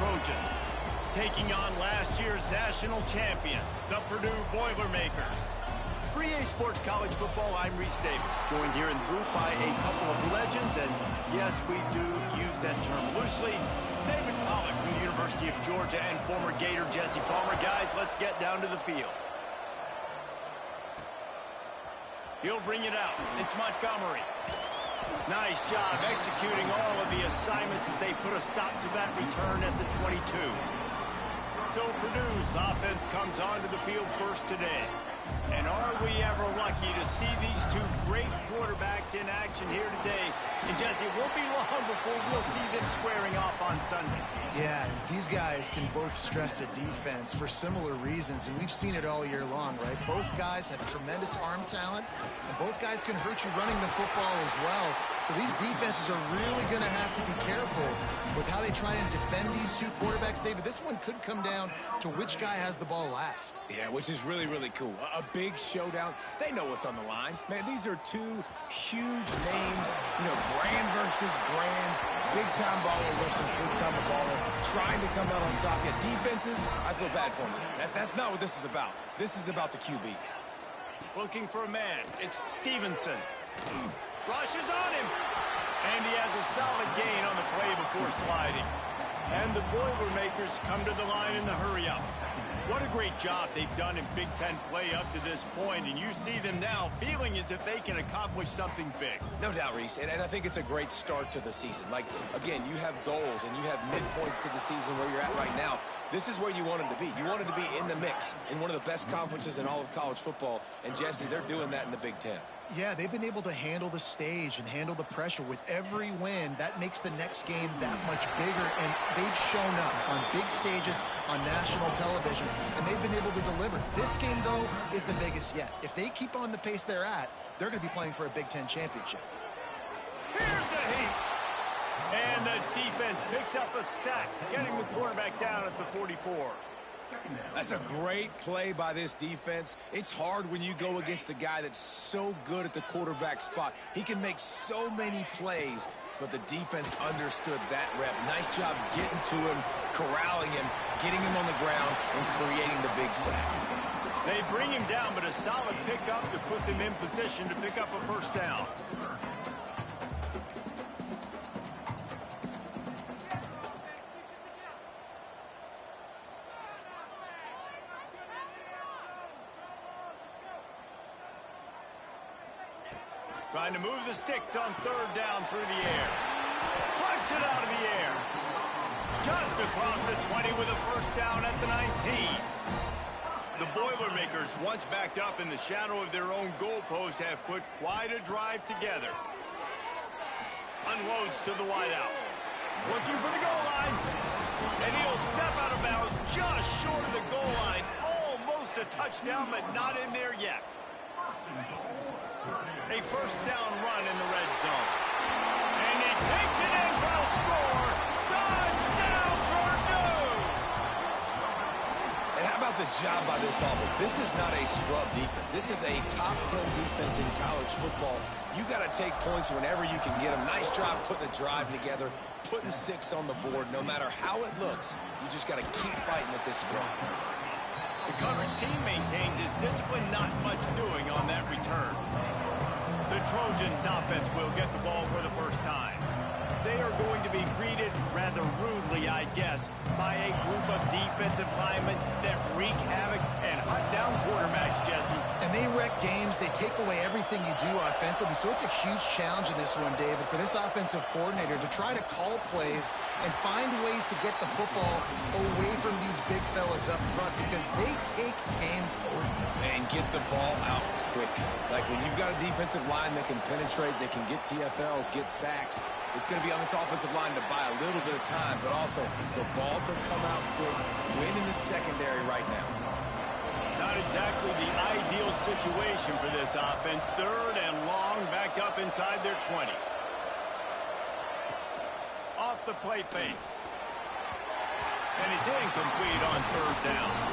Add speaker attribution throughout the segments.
Speaker 1: Trojans, taking on last year's national champions, the Purdue Boilermakers. For EA Sports College Football, I'm Reese Davis, joined here in the booth by a couple of legends, and yes, we do use that term loosely. David Pollack from the University of Georgia and former Gator Jesse Palmer. Guys, let's get down to the field. He'll bring it out. It's Montgomery. Nice job executing all of the assignments as they put a stop to that return at the 22. So Purdue's offense comes onto the field first today. And are we ever lucky to see these two great quarterbacks in action here today? And Jesse, it won't be long before we'll see them squaring off on Sunday.
Speaker 2: Yeah, these guys can both stress a defense for similar reasons, and we've seen it all year long, right? Both guys have tremendous arm talent, and both guys can hurt you running the football as well. So these defenses are really going to have to be careful with how they try and defend these two quarterbacks. David, this one could come down to which guy has the ball last.
Speaker 3: Yeah, which is really, really cool. A big showdown. They know what's on the line. Man, these are two huge names, you know, brand versus brand, big-time baller versus big-time baller, trying to come out on top. Yeah, defenses, I feel bad for them. That's not what this is about. This is about the QBs.
Speaker 1: Looking for a man. It's Stevenson. Rushes on him. And he has a solid gain on the play before sliding. And the Boilermakers come to the line in the hurry-up. What a great job they've done in Big Ten play up to this point, and you see them now feeling as if they can accomplish something big.
Speaker 3: No doubt, Reese, and I think it's a great start to the season. Like, again, you have goals and you have midpoints to the season where you're at right now. This is where you want them to be. You want them to be in the mix in one of the best conferences in all of college football, and Jesse, they're doing that in the Big Ten.
Speaker 2: Yeah, they've been able to handle the stage and handle the pressure. With every win, that makes the next game that much bigger, and they've shown up on big stages on national television, and they've been able to deliver. This game, though, is the biggest yet. If they keep on the pace they're at, they're going to be playing for a Big Ten championship.
Speaker 1: Here's the heat. And the defense picks up a sack, getting the quarterback down at the 44.
Speaker 3: That's a great play by this defense. It's hard when you go against a guy that's so good at the quarterback spot. He can make so many plays, but the defense understood that rep. Nice job getting to him, corralling him, getting him on the ground, and creating the big sack.
Speaker 1: They bring him down, but a solid pickup to put them in position to pick up a first down. Trying to move the sticks on third down through the air. Flicks it out of the air. Just across the 20 with a first down at the 19. The Boilermakers, once backed up in the shadow of their own goalpost, have put quite a drive together. Unloads to the wideout. Looking for the goal line. And he'll step out of bounds just short of the goal line. Almost a touchdown, but not in there yet. A first down run in the red zone. And he takes it in for a score. Touchdown, Purdue!
Speaker 3: And how about the job by this offense? This is not a scrub defense. This is a top 10 defense in college football. You got to take points whenever you can get them. Nice job putting the drive together, putting 6 on the board. No matter how it looks, you just got to keep fighting with this squad.
Speaker 1: The coverage team maintains his discipline, not much doing on that return. The Trojans offense will get the ball for the first time. They are going to be greeted rather rudely, I guess, by a group of defensive linemen that wreak havoc and hunt down quarterbacks, Jesse.
Speaker 2: And they wreck games. They take away everything you do offensively. So it's a huge challenge in this one, David, for this offensive coordinator to try to call plays and find ways to get the football away from these big fellas up front, because they take games over.
Speaker 3: And get the ball out quick. Like when you've got a defensive line that can penetrate, that can get TFLs, get sacks, it's going to be on this offensive line to buy a little bit of time, but also the ball to come out quick, win in the secondary right now.
Speaker 1: Not exactly the ideal situation for this offense. Third and long, back up inside their 20. Off the play fake. And it's incomplete on third down.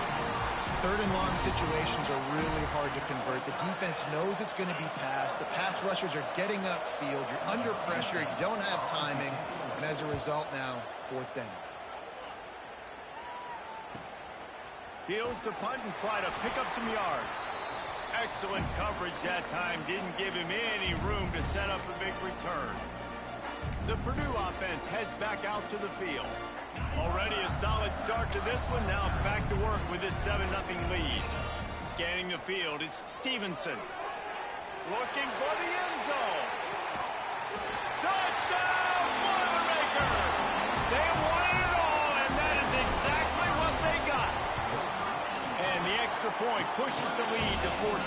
Speaker 2: Third and long situations are really hard to convert. The defense knows it's going to be passed. The pass rushers are getting upfield. You're under pressure. You don't have timing. And as a result now, fourth down.
Speaker 1: Fields to punt and try to pick up some yards. Excellent coverage that time. Didn't give him any room to set up a big return. The Purdue offense heads back out to the field. Already a solid start to this one. Now back to work with this 7-0 lead. Scanning the field, it's Stevenson. Looking for the end zone. Touchdown, Boilermaker! They wanted it all, and that is exactly what they got. And the extra point pushes the lead to 14.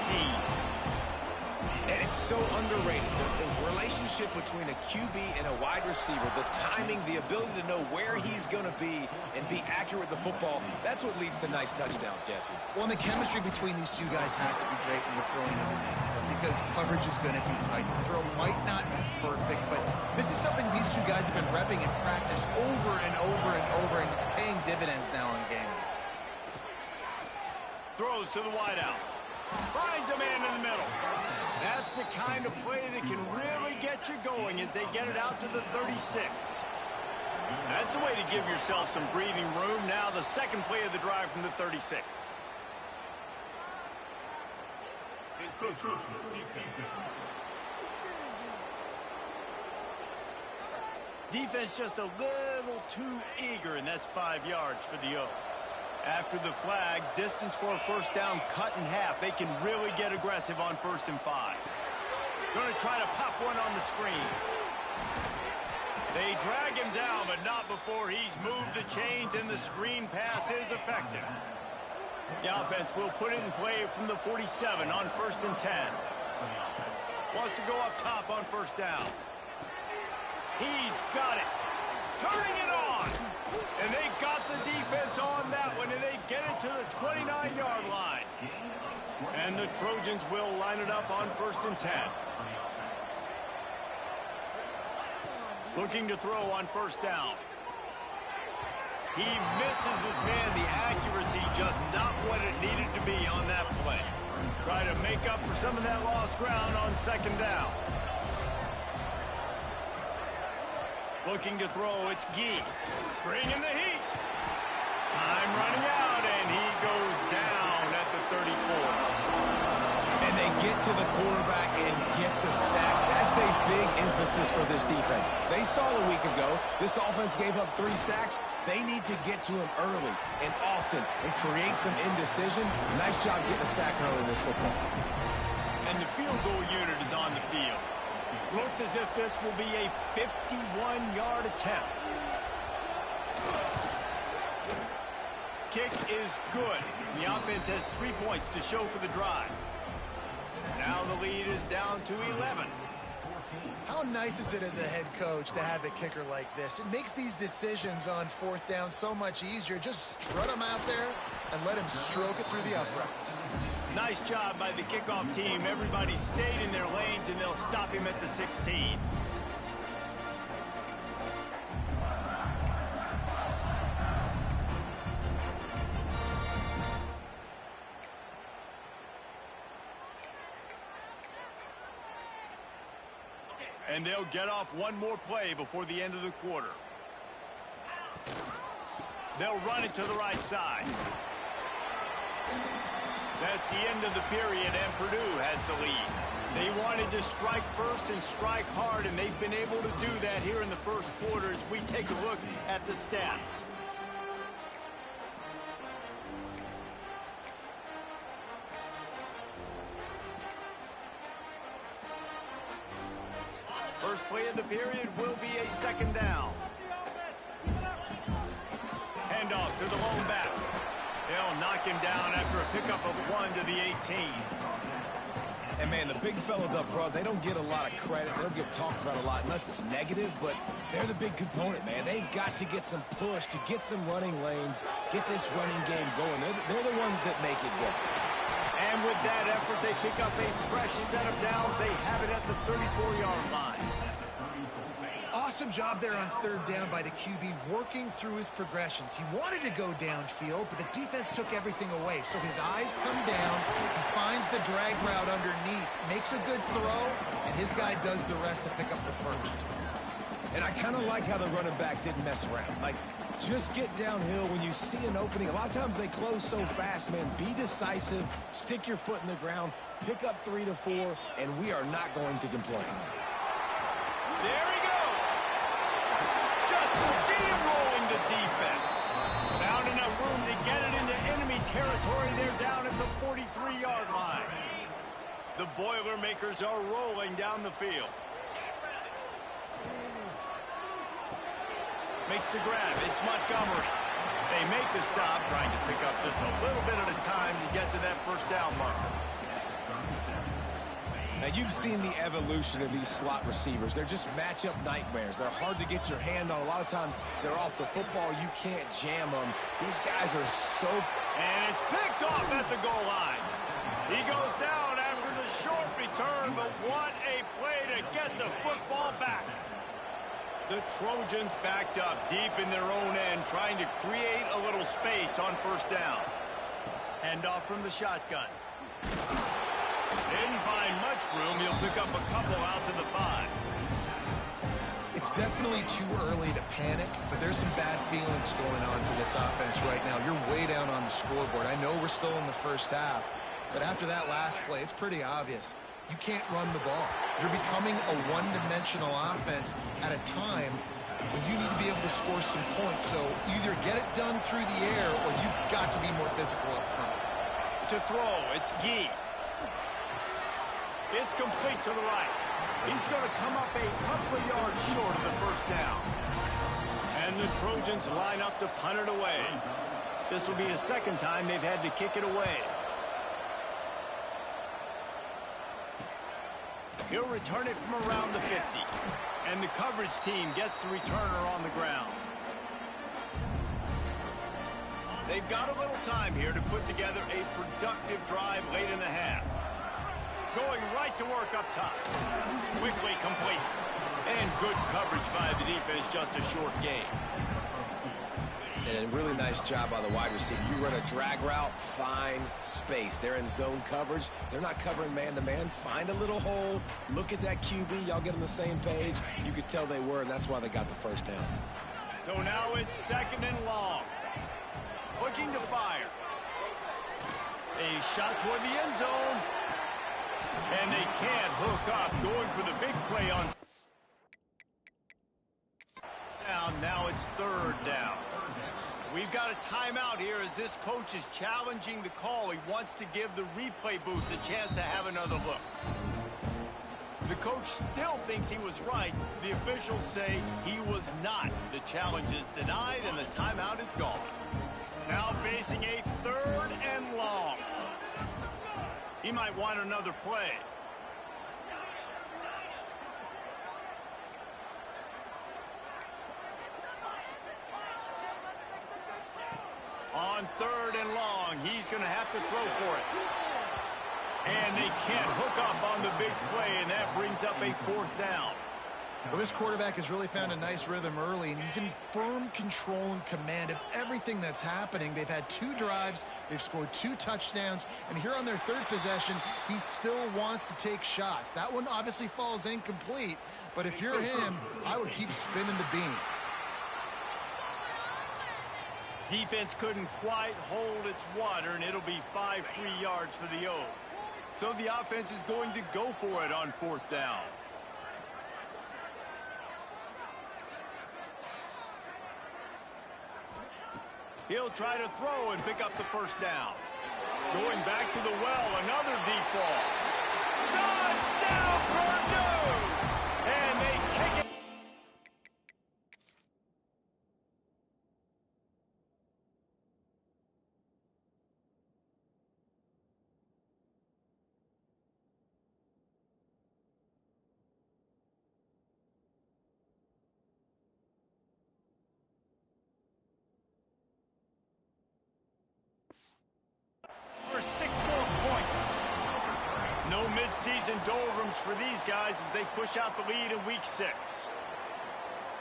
Speaker 3: And it's so underrated. The relationship between a QB and a wide receiver, the timing, the ability to know where he's going to be and be accurate with the football, that's what leads to nice touchdowns, Jesse.
Speaker 2: Well, and the chemistry between these two guys has to be great when you're throwing in the end zone because coverage is going to be tight. The throw might not be perfect, but this is something these two guys have been repping in practice over and over and over, and it's paying dividends now in game.
Speaker 1: Throws to the wideout. Finds a man in the middle. That's the kind of play that can really get you going as they get it out to the 36. That's the way to give yourself some breathing room. Now the second play of the drive from the 36. Defense just a little too eager, and that's 5 yards for the O. After the flag, distance for a first down cut in half. They can really get aggressive on 1st and 5. Going to try to pop one on the screen. They drag him down, but not before he's moved the chains, and the screen pass is effective. The offense will put it in play from the 47 on 1st and 10. Wants to go up top on 1st down. He's got it. Turning it on. And they got the defense on that one, and they get it to the 29-yard line. And the Trojans will line it up on 1st and 10. Looking to throw on 1st down. He misses his man. The accuracy just not what it needed to be on that play. Try to make up for some of that lost ground on 2nd down. Looking to throw, it's Gee. Bringing the heat. Time running out, and he goes down at the 34.
Speaker 3: And they get to the quarterback and get the sack. That's a big emphasis for this defense. They saw a week ago, this offense gave up 3 sacks. They need to get to him early and often and create some indecision. Nice job getting a sack early in this football.
Speaker 1: And the field goal unit is on the field. Looks as if this will be a 51-yard attempt. Kick is good. The offense has 3 points to show for the drive. Now the lead is down to 11.
Speaker 2: How nice is it as a head coach to have a kicker like this? It makes these decisions on 4th down so much easier. Just strut him out there and let him stroke it through the uprights.
Speaker 1: Nice job by the kickoff team. Everybody stayed in their lanes, and they'll stop him at the 16. And they'll get off one more play before the end of the quarter. They'll run it to the right side. That's the end of the period, and Purdue has the lead. They wanted to strike first and strike hard, and they've been able to do that here in the first quarter as we take a look at the stats. First play of the period will be a 2nd down. Handoff to the lone back. They'll knock him down after a pickup of 1 to the 18.
Speaker 3: And, man, the big fellas up front, they don't get a lot of credit. They don't get talked about a lot unless it's negative, but they're the big component, man. They've got to get some push, to get some running lanes, get this running game going. They're the ones that make it go.
Speaker 1: And with that effort, they pick up a fresh set of downs. They have it at the 34-yard line.
Speaker 2: Awesome job there on 3rd down by the QB, working through his progressions. He wanted to go downfield, but the defense took everything away. So his eyes come down, he finds the drag route underneath, makes a good throw, and his guy does the rest to pick up the first.
Speaker 3: And I kind of like how the running back didn't mess around. Like, Just get downhill when you see an opening. A lot of times they close so fast, man. Be decisive, stick your foot in the ground, pick up 3 to 4, and we are not going to complain.
Speaker 1: There he goes. Just steamrolling the defense. Found enough room to get it into enemy territory. They're down at the 43-yard line. The Boilermakers are rolling down the field. Makes the grab. It's Montgomery. They make the stop, trying to pick up just a little bit at a time to get to that first down marker.
Speaker 3: Now, you've seen the evolution of these slot receivers. They're just matchup nightmares. They're hard to get your hand on. A lot of times, they're off the football. You can't jam them. These guys are so...
Speaker 1: And it's picked off at the goal line. He goes down after the short return, but what a play to get the football back. The Trojans backed up deep in their own end, trying to create a little space on first down. Handoff from the shotgun. Didn't find much room. He'll pick up a couple out to the 5.
Speaker 2: It's definitely too early to panic, but there's some bad feelings going on for this offense right now. You're way down on the scoreboard. I know we're still in the first half, but after that last play, it's pretty obvious. You can't run the ball. You're becoming a one-dimensional offense at a time when you need to be able to score some points. So either get it done through the air or you've got to be more physical up front.
Speaker 1: To throw, it's Gee. It's complete to the right. He's going to come up a couple of yards short of the first down. And the Trojans line up to punt it away. This will be the second time they've had to kick it away. He'll return it from around the 50. And the coverage team gets the returner on the ground. They've got a little time here to put together a productive drive late in the half. Going right to work up top. Quickly complete. And good coverage by the defense, just a short gain.
Speaker 3: And a really nice job by the wide receiver. You run a drag route, find space. They're in zone coverage. They're not covering man-to-man. Find a little hole. Look at that QB. Y'all get on the same page. You could tell they were, and that's why they got the first down.
Speaker 1: So now it's 2nd and long. Looking to fire. A shot toward the end zone. And they can't hook up. Going for the big play on down. Now it's 3rd down. We've got a timeout here as this coach is challenging the call. He wants to give the replay booth the chance to have another look. The coach still thinks he was right. The officials say he was not. The challenge is denied and the timeout is gone. Now facing a 3rd and long. He might want another play. On 3rd and long, he's going to have to throw for it. And they can't hook up on the big play, and that brings up a 4th down.
Speaker 2: Well, this quarterback has really found a nice rhythm early, and he's in firm control and command of everything that's happening. They've had 2 drives. They've scored 2 touchdowns. And here on their 3rd possession, he still wants to take shots. That one obviously falls incomplete, but if you're him, I would keep spinning the beam.
Speaker 1: Defense couldn't quite hold its water, and it'll be 5 free yards for the O. So the offense is going to go for it on 4th down. He'll try to throw and pick up the first down. Going back to the well, another deep ball. Touchdown, Purdue! And they take it. For 6 more points. No midseason doldrums for these guys as they push out the lead in week 6.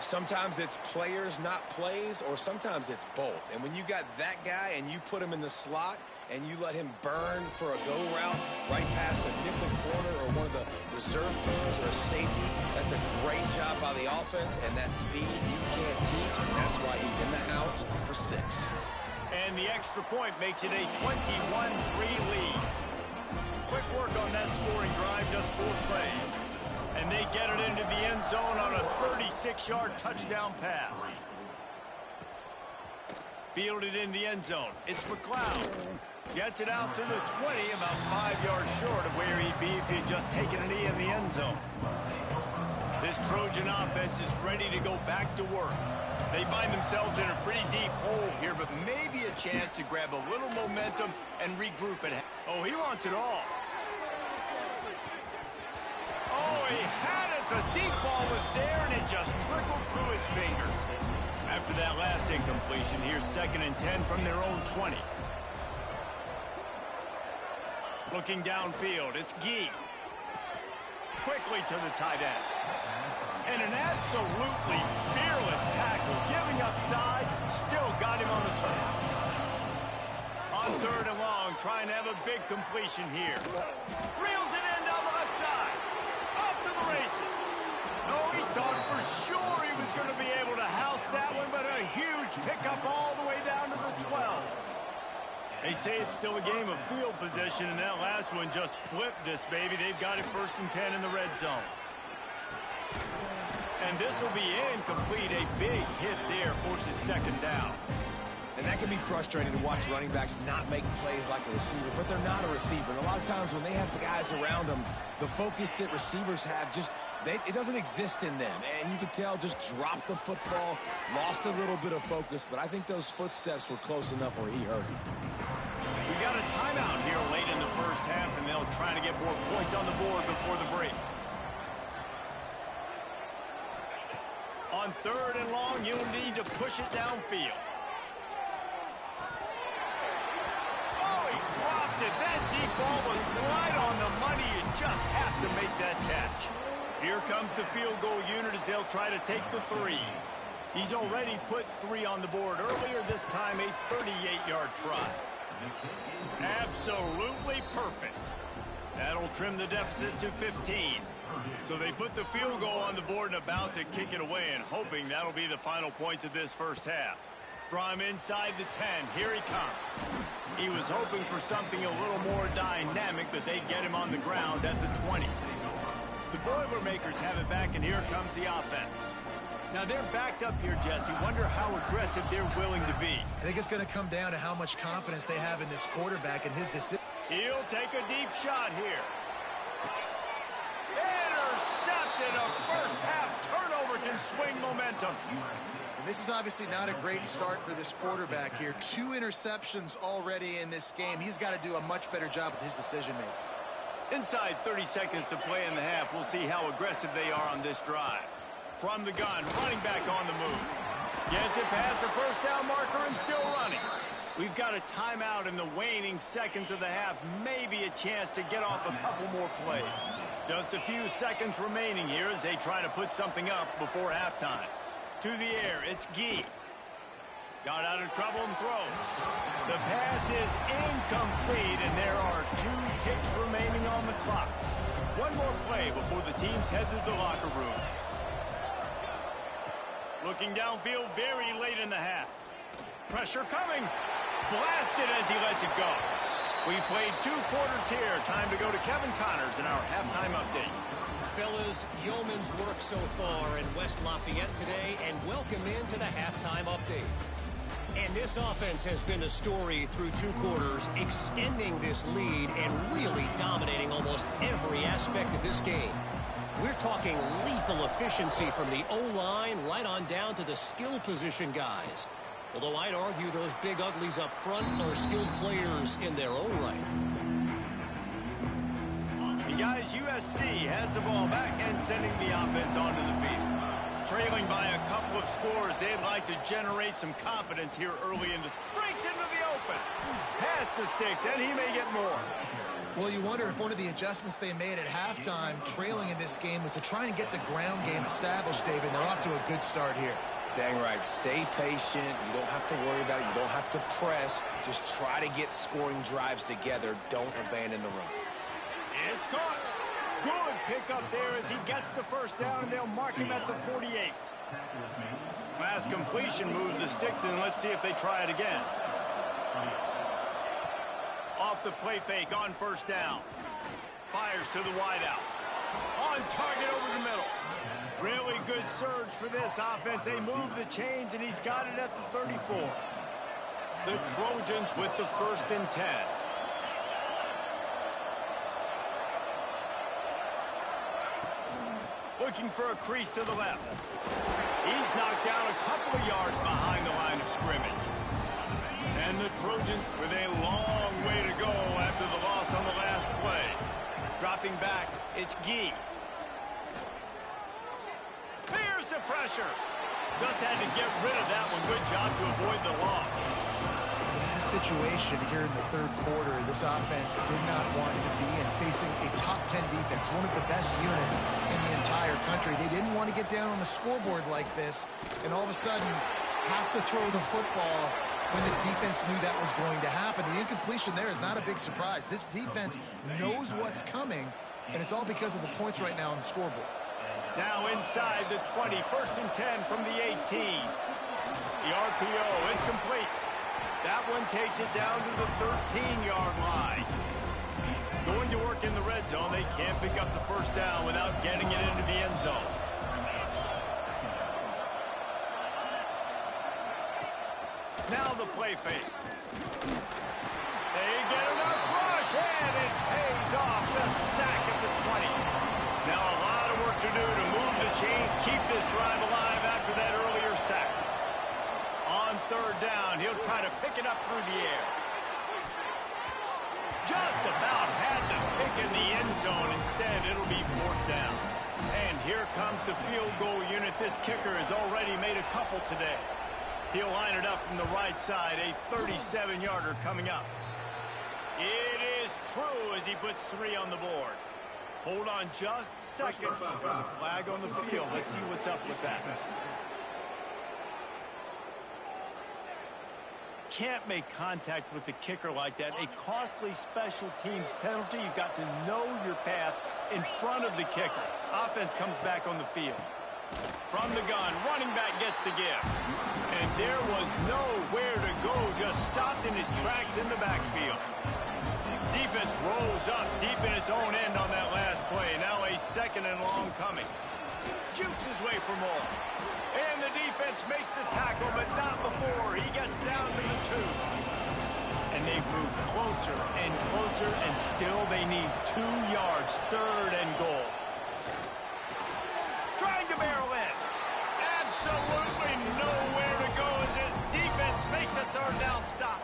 Speaker 3: Sometimes it's players, not plays, or sometimes it's both. And when you got that guy and you put him in the slot and you let him burn for a go route right past a nickel corner or one of the reserve corners or a safety, that's a great job by the offense, and that speed you can't teach, and that's why he's in the house for 6.
Speaker 1: And the extra point makes it a 21-3 lead. Quick work on that scoring drive, just 4 plays. And they get it into the end zone on a 36-yard touchdown pass. Fielded in the end zone. It's McLeod. Gets it out to the 20, about 5 yards short of where he'd be if he had just taken a knee in the end zone. This Trojan offense is ready to go back to work. They find themselves in a pretty deep hole here, but maybe a chance to grab a little momentum and regroup it. Oh, he wants it all. Oh, he had it. The deep ball was there, and it just trickled through his fingers. After that last incompletion, here's 2nd and 10 from their own 20. Looking downfield, it's Gee. Quickly to the tight end. And an absolutely fearless tackle, giving up size, still got him on the turn. On 3rd and long, trying to have a big completion here. Reels it in down the left side. Off to the races. Oh, he thought for sure he was going to be able to house that one, but a huge pickup all the way down to the 12. They say it's still a game of field position, and that last one just flipped this baby. They've got it 1st and 10 in the red zone. And this will be incomplete. A big hit there forces 2nd down.
Speaker 3: And that can be frustrating to watch running backs not make plays like a receiver, but they're not a receiver. And a lot of times when they have the guys around them, the focus that receivers have just, it doesn't exist in them. And you could tell just dropped the football, lost a little bit of focus, but I think those footsteps were close enough where he hurt him.
Speaker 1: We got a timeout here late in the 1st half, and they'll try to get more points on the board before the break. On 3rd and long, you'll need to push it downfield. Oh, he dropped it. That deep ball was right on the money. You just have to make that catch. Here comes the field goal unit as they'll try to take the 3. He's already put 3 on the board earlier, this time a 38-yard try. Absolutely perfect. That'll trim the deficit to 15. So they put the field goal on the board and about to kick it away, and hoping that'll be the final points of this 1st half. From inside the 10, here he comes. He was hoping for something a little more dynamic, but they get him on the ground at the 20. The Boilermakers have it back, and here comes the offense. Now they're backed up here, Jesse. Wonder how aggressive they're willing to be.
Speaker 2: I think it's going to come down to how much confidence they have in this quarterback and his decision.
Speaker 1: He'll take a deep shot here. Intercepted. A 1st half turnover can swing momentum.
Speaker 2: And this is obviously not a great start for this quarterback here. 2 interceptions already in this game. He's got to do a much better job with his decision-making.
Speaker 1: Inside 30 seconds to play in the half. We'll see how aggressive they are on this drive. From the gun, running back on the move. Gets it past the 1st down marker and still running. We've got a timeout in the waning seconds of the half. Maybe a chance to get off a couple more plays. Just a few seconds remaining here as they try to put something up before halftime. To the air, it's Gee. Got out of trouble and throws. The pass is incomplete, and there are 2 ticks remaining on the clock. One more play before the teams head to the locker rooms. Looking downfield very late in the half. Pressure coming. Blasted as he lets it go. We've played 2 quarters here. Time to go to Kevin Connors in our halftime update.
Speaker 4: Fellas, yeoman's work so far in West Lafayette today, and welcome into the halftime update. And this offense has been a story through 2 quarters, extending this lead and really dominating almost every aspect of this game. We're talking lethal efficiency from the O-line right on down to the skill position guys. Although I'd argue those big uglies up front are skilled players in their own right.
Speaker 1: And guys, USC has the ball back and sending the offense onto the field. Trailing by a couple of scores, they'd like to generate some confidence here early in the... Breaks into the open. Past the sticks, and he may get more.
Speaker 2: Well, you wonder if one of the adjustments they made at halftime, trailing in this game, was to try and get the ground game established, David. They're off to a good start here.
Speaker 3: Dang right. Stay patient. You don't have to worry about it. You don't have to press. Just try to get scoring drives together. Don't abandon the run.
Speaker 1: It's caught. Good pickup there as he gets the first down, and they'll mark him at the 48. Pass completion moves the sticks, and let's see if they try it again. Off the play fake on first down. Fires to the wideout. On target over the middle. Really good surge for this offense. They move the chains, and he's got it at the 34. The Trojans with the 1st and 10. Looking for a crease to the left. He's knocked down a couple of yards behind the line of scrimmage. And the Trojans with a long way to go after the loss on the last play. Dropping back, it's Gee. Here's the pressure. Just had to get rid of that one. Good job to avoid the loss.
Speaker 2: This is a situation here in the third quarter this offense did not want to be in, facing a top 10 defense, one of the best units in the entire country. They didn't want to get down on the scoreboard like this and all of a sudden have to throw the football when the defense knew that was going to happen. The incompletion there is not a big surprise. This defense knows what's coming, and it's all because of the points right now on the scoreboard.
Speaker 1: Now inside the 20, 1st and 10 from the 18. The RPO, it's complete. That one takes it down to the 13-yard line. Going to work in the red zone. They can't pick up the first down without getting it into the end zone. Now the play fake. They get enough rush, and it pays off. The sack at the 20. Now a lot of work to do to move the chains, keep this drive alive after that earlier sack. On 3rd down, he'll try to pick it up through the air. Just about had the pick in the end zone. Instead, it'll be 4th down. And here comes the field goal unit. This kicker has already made a couple today. He'll line it up from the right side. A 37-yarder coming up. It is true as he puts 3 on the board. Hold on just a second. There's a flag on the field. Let's see what's up with that. Can't make contact with the kicker like that. A costly special teams penalty. You've got to know your path in front of the kicker. Offense comes back on the field. From the gun, running back gets the give. And there was nowhere to go, just stopped in his tracks in the backfield. Defense rolls up deep in its own end on that last play. Now a 2nd and long coming. Jukes his way for more. And the defense makes the tackle, but not before he gets down to the 2. And they've moved closer and closer, and still they need 2 yards, 3rd and goal. Trying to barrel in. Absolutely nowhere to go as this defense makes a 3rd down stop.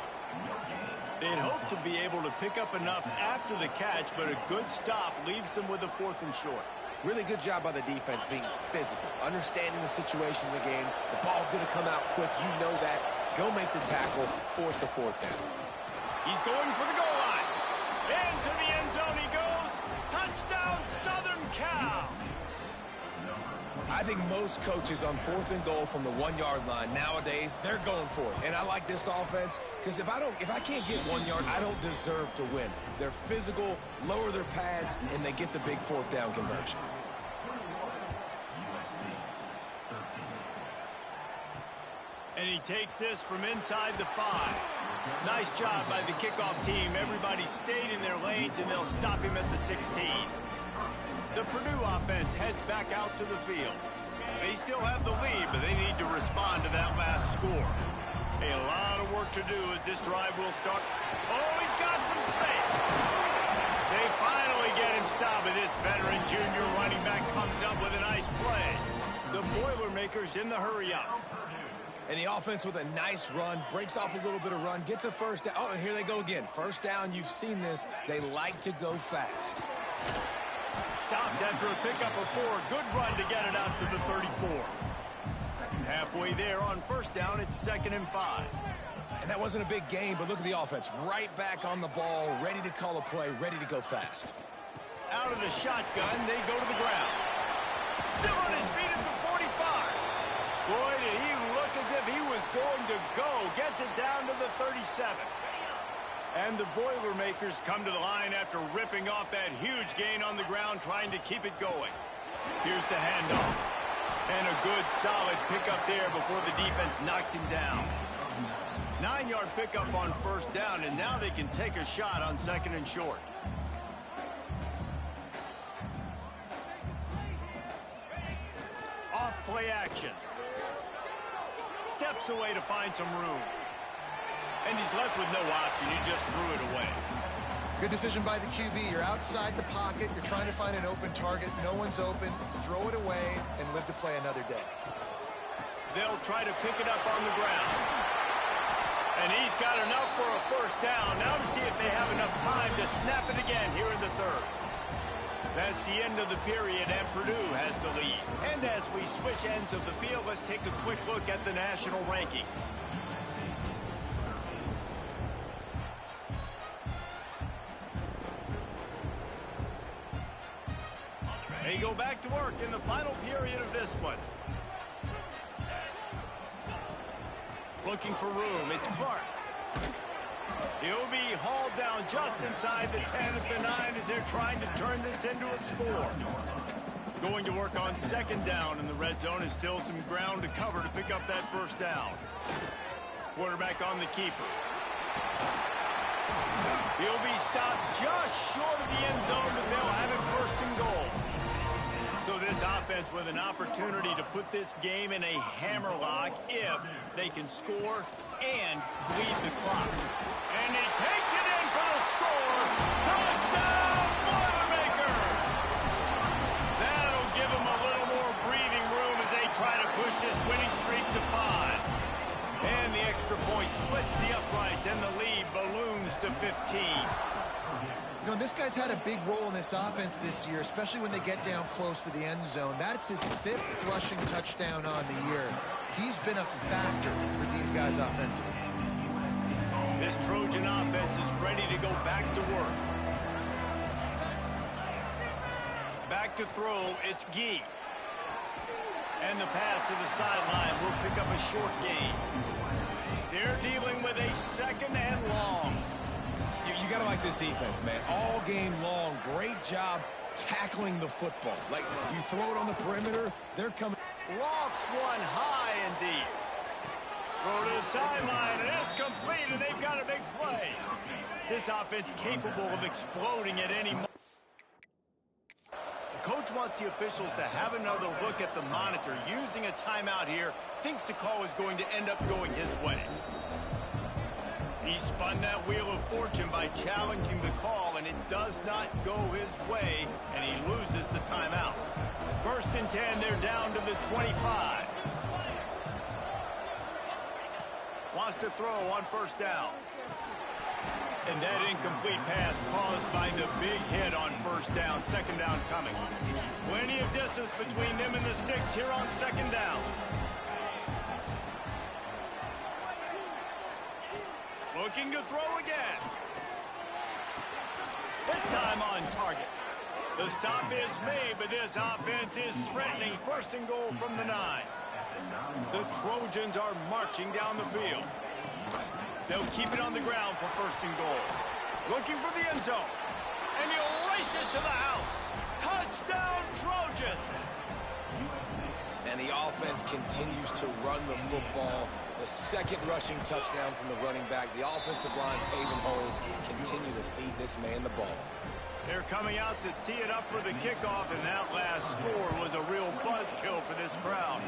Speaker 1: They'd hope to be able to pick up enough after the catch, but a good stop leaves them with a 4th and short.
Speaker 3: Really good job by the defense being physical, understanding the situation in the game. The ball's going to come out quick. You know that. Go make the tackle, force the 4th down.
Speaker 1: He's going for the goal line. Into the end zone he goes. Touchdown, Southern Cal.
Speaker 3: I think most coaches on 4th and goal from the 1-yard line nowadays, they're going for it. And I like this offense because if I can't get 1 yard, I don't deserve to win. They're physical, lower their pads, and they get the big 4th down conversion.
Speaker 1: And he takes this from inside the 5. Nice job by the kickoff team. Everybody stayed in their lanes, and they'll stop him at the 16. The Purdue offense heads back out to the field. They still have the lead, but they need to respond to that last score. A lot of work to do as this drive will start. Oh, he's got some space. They finally get him stopped, and this veteran junior running back comes up with a nice play. The Boilermakers in the hurry-up.
Speaker 3: And the offense with a nice run, breaks off a little bit of run, gets a 1st down. Oh, and here they go again. 1st down, you've seen this. They like to go fast.
Speaker 1: Stopped after a pickup of 4. Good run to get it out to the 34. Halfway there on 1st down, it's 2nd and 5.
Speaker 3: And that wasn't a big gain, but look at the offense. Right back on the ball, ready to call a play, ready to go fast.
Speaker 1: Out of the shotgun, they go to the ground. Still on his feet at the 45. Boy, did he look as if he was going to go. Gets it down to the 37. And the Boilermakers come to the line after ripping off that huge gain on the ground, trying to keep it going. Here's the handoff. And a good, solid pickup there before the defense knocks him down. 9-yard pickup on first down, and now they can take a shot on second and short. Off play action. Steps away to find some room. And he's left with no option. He just threw it away.
Speaker 2: Good decision by the QB. You're outside the pocket. You're trying to find an open target. No one's open. Throw it away and live to play another day.
Speaker 1: They'll try to pick it up on the ground. And he's got enough for a first down. Now to see if they have enough time to snap it again here in the third. That's the end of the period, and Purdue has the lead. And as we switch ends of the field, let's take a quick look at the national rankings. They go back to work in the final period of this one. Looking for room. It's Clark. He'll be hauled down just inside the 10 at the 9 as they're trying to turn this into a score. Going to work on second down in the red zone. Is still some ground to cover to pick up that first down. Quarterback on the keeper. He'll be stopped just short of the end zone, but they'll have it first and goal. So this offense with an opportunity to put this game in a hammerlock if they can score and lead the clock. And he takes it in for the score. Touchdown, Boilermakers! That'll give them a little more breathing room as they try to push this winning streak to 5. And the extra point splits the uprights, and the lead balloons to 15.
Speaker 2: You know, this guy's had a big role in this offense this year, especially when they get down close to the end zone. That's his 5th rushing touchdown on the year. He's been a factor for these guys offensively.
Speaker 1: This Trojan offense is ready to go back to work. Back to throw, it's Gee. And the pass to the sideline will pick up a short gain. They're dealing with a second and long.
Speaker 3: You got to like this defense, man. All game long, great job tackling the football. Like, you throw it on the perimeter, they're coming.
Speaker 1: Lofts one high and deep. Throw to the sideline, and it's complete, and they've got a big play. This offense capable of exploding at any moment. The coach wants the officials to have another look at the monitor. Using a timeout here, thinks the call is going to end up going his way. He spun that wheel of fortune by challenging the call, and it does not go his way, and he loses the timeout. First and 10, they're down to the 25. Wants to throw on first down. And that incomplete pass caused by the big hit on first down. Second down coming. Plenty of distance between them and the sticks here on second down. Looking to throw again. This time on target. The stop is made, but this offense is threatening first and goal from the 9. The Trojans are marching down the field. They'll keep it on the ground for first and goal. Looking for the end zone. And he'll race it to the house. Touchdown, Trojans!
Speaker 3: And the offense continues to run the football. The second rushing touchdown from the running back. The offensive line paving holes. Continue to feed this man the ball.
Speaker 1: They're coming out to tee it up for the kickoff, and that last score was a real buzzkill for this crowd.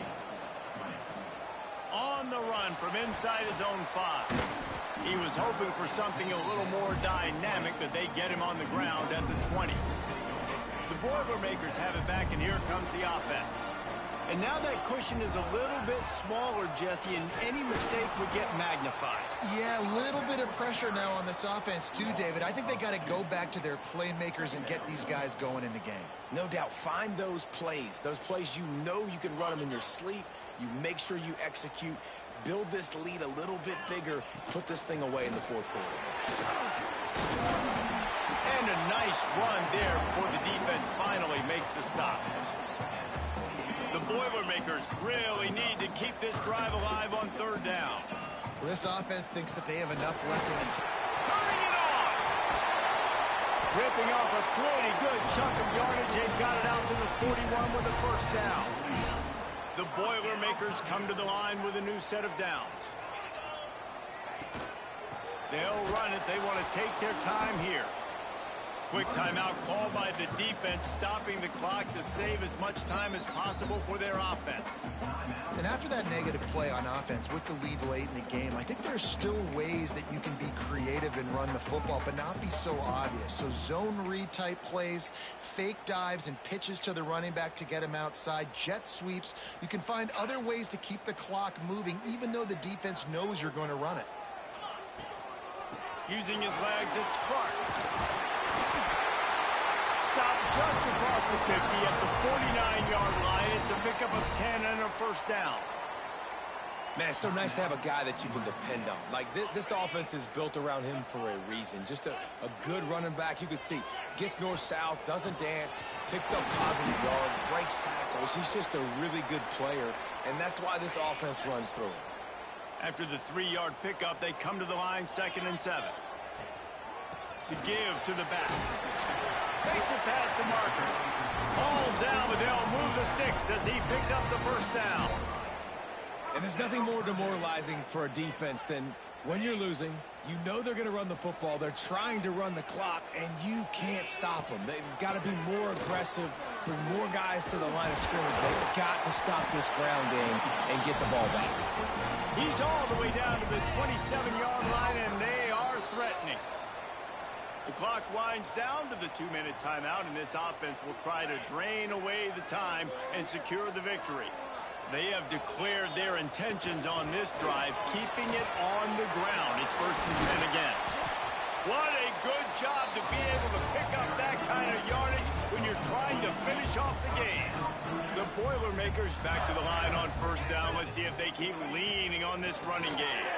Speaker 1: On the run from inside his own 5. He was hoping for something a little more dynamic, but they get him on the ground at the 20. The Boilermakers have it back, and here comes the offense. And now that cushion is a little bit smaller, Jesse, and any mistake would get magnified.
Speaker 2: Yeah, a little bit of pressure now on this offense too, David. I think they got to go back to their playmakers and get these guys going in the game.
Speaker 3: No doubt. Find those plays you know you can run them in your sleep. You make sure you execute. build this lead a little bit bigger, put this thing away in the fourth quarter.
Speaker 1: And a nice run there before the defense finally makes the stop. The Boilermakers really need to keep this drive alive on third down.
Speaker 2: Well, this offense thinks that they have enough left in the
Speaker 1: Turning it on! Ripping off a pretty good chunk of yardage. They've got it out to the 41 with a first down. The Boilermakers come to the line with a new set of downs. They'll run it. They want to take their time here. Quick timeout called by the defense, stopping the clock to save as much time as possible for their offense.
Speaker 2: And after that negative play on offense with the lead late in the game, I think there's still ways that you can be creative and run the football, but not be so obvious. So zone read type plays, fake dives and pitches to the running back to get him outside, jet sweeps. You can find other ways to keep the clock moving, even though the defense knows you're going to run it.
Speaker 1: Using his legs, it's Clark. Stop just across the 50 at the 49-yard line. It's a pickup of 10 and a first down.
Speaker 3: Man, it's so nice to have a guy that you can depend on. Like, this offense is built around him for a reason. Just a good running back. You can see, gets north-south, doesn't dance, picks up positive yards, breaks tackles. He's just a really good player, and that's why this offense runs through him.
Speaker 1: After the 3-yard pickup, they come to the line, 2nd and 7. The give to the back. Takes it past the marker. All down, but they'll move the sticks as he picks up the first down.
Speaker 3: And there's nothing more demoralizing for a defense than when you're losing, you know they're going to run the football, they're trying to run the clock, and you can't stop them. They've got to be more aggressive, bring more guys to the line of scrimmage. They've got to stop this ground game and get the ball back.
Speaker 1: He's all the way down to the 27-yard line, and they are threatening. The clock winds down to the 2-minute timeout, and this offense will try to drain away the time and secure the victory. They have declared their intentions on this drive, keeping it on the ground. It's 1st and 10 again. What a good job to be able to pick up that kind of yardage when you're trying to finish off the game. The Boilermakers back to the line on first down. Let's see if they keep leaning on this running game.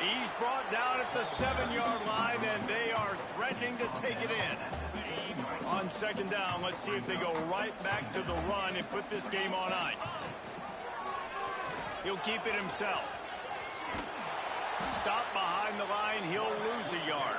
Speaker 1: He's brought down at the 7-yard line, and they are threatening to take it in. On 2nd down, let's see if they go right back to the run and put this game on ice. He'll keep it himself. Stop behind the line, he'll lose a yard.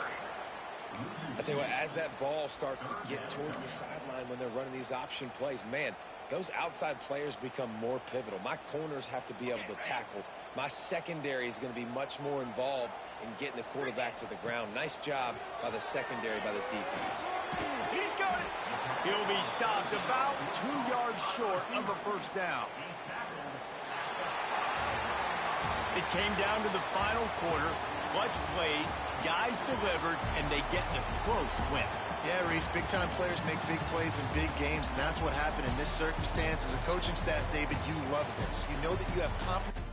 Speaker 3: I tell you what, as that ball starts to get towards the sideline when they're running these option plays, man, those outside players become more pivotal. My corners have to be able to tackle. My secondary is going to be much more involved in getting the quarterback to the ground. Nice job by the secondary, by this defense.
Speaker 1: He's got it. He'll be stopped about 2 yards short of a first down. It came down to the final quarter. Clutch plays, guys delivered, and they get the close win.
Speaker 2: Yeah, Reese, big-time players make big plays in big games, and that's what happened in this circumstance. As a coaching staff, David, you love this. You know that you have confidence.